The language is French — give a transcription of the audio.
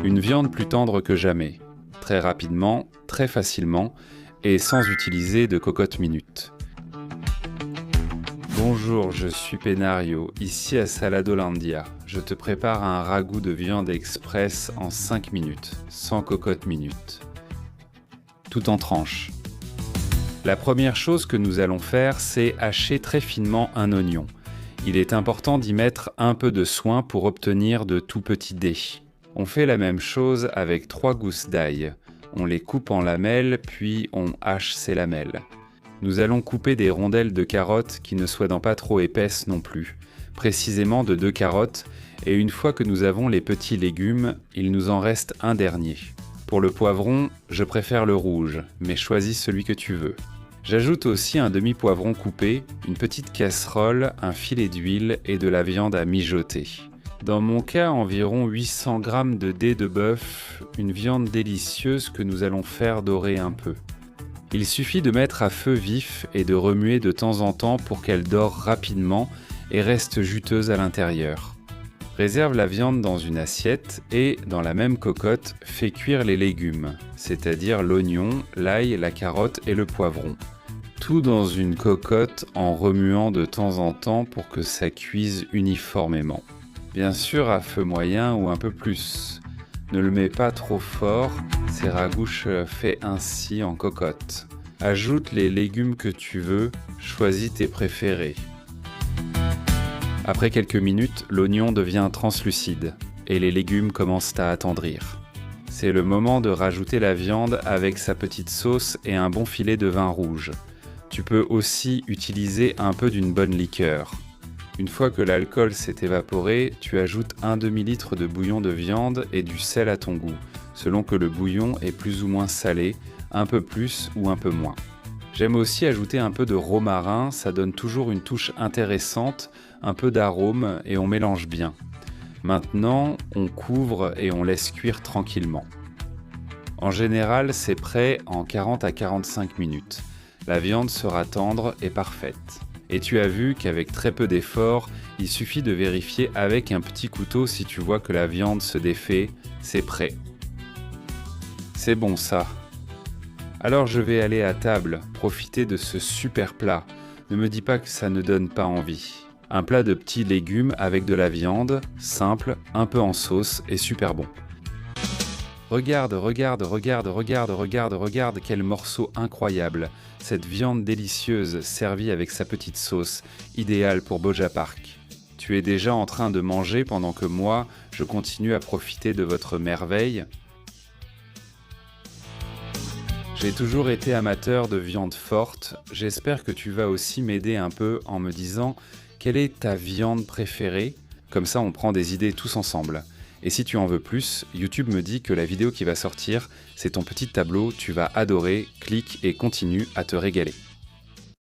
Une viande plus tendre que jamais, très rapidement, très facilement et sans utiliser de cocotte minute. Bonjour, je suis Penario, ici à Saladolandia. Je te prépare un ragoût de viande express en 5 minutes, sans cocotte minute. Tout en tranches. La première chose que nous allons faire, c'est hacher très finement un oignon. Il est important d'y mettre un peu de soin pour obtenir de tout petits dés. On fait la même chose avec 3 gousses d'ail. On les coupe en lamelles, puis on hache ces lamelles. Nous allons couper des rondelles de carottes qui ne soient pas trop épaisses non plus, précisément de 2 carottes, et une fois que nous avons les petits légumes, il nous en reste un dernier. Pour le poivron, je préfère le rouge, mais choisis celui que tu veux. J'ajoute aussi un demi-poivron coupé, une petite casserole, un filet d'huile et de la viande à mijoter. Dans mon cas, environ 800 g de dés de bœuf, une viande délicieuse que nous allons faire dorer un peu. Il suffit de mettre à feu vif et de remuer de temps en temps pour qu'elle dore rapidement et reste juteuse à l'intérieur. Réserve la viande dans une assiette et, dans la même cocotte, fais cuire les légumes, c'est-à-dire l'oignon, l'ail, la carotte et le poivron. Tout dans une cocotte en remuant de temps en temps pour que ça cuise uniformément. Bien sûr à feu moyen ou un peu plus. Ne le mets pas trop fort, ces ragoûts faits ainsi en cocotte. Ajoute les légumes que tu veux, choisis tes préférés. Après quelques minutes, l'oignon devient translucide et les légumes commencent à attendrir. C'est le moment de rajouter la viande avec sa petite sauce et un bon filet de vin rouge. Tu peux aussi utiliser un peu d'une bonne liqueur. Une fois que l'alcool s'est évaporé, tu ajoutes un demi-litre de bouillon de viande et du sel à ton goût, selon que le bouillon est plus ou moins salé, un peu plus ou un peu moins. J'aime aussi ajouter un peu de romarin, ça donne toujours une touche intéressante, un peu d'arôme et on mélange bien. Maintenant, on couvre et on laisse cuire tranquillement. En général, c'est prêt en 40 à 45 minutes. La viande sera tendre et parfaite. Et tu as vu qu'avec très peu d'efforts, il suffit de vérifier avec un petit couteau si tu vois que la viande se défait, c'est prêt. C'est bon ça. Alors je vais aller à table, profiter de ce super plat. Ne me dis pas que ça ne donne pas envie. Un plat de petits légumes avec de la viande, simple, un peu en sauce et super bon. Regarde, quel morceau incroyable. Cette viande délicieuse servie avec sa petite sauce, idéale pour Boja Park. Tu es déjà en train de manger pendant que moi, je continue à profiter de votre merveille. J'ai toujours été amateur de viande forte, j'espère que tu vas aussi m'aider un peu en me disant quelle est ta viande préférée, comme ça on prend des idées tous ensemble. Et si tu en veux plus, YouTube me dit que la vidéo qui va sortir, c'est ton petit tableau, tu vas adorer, clique et continue à te régaler.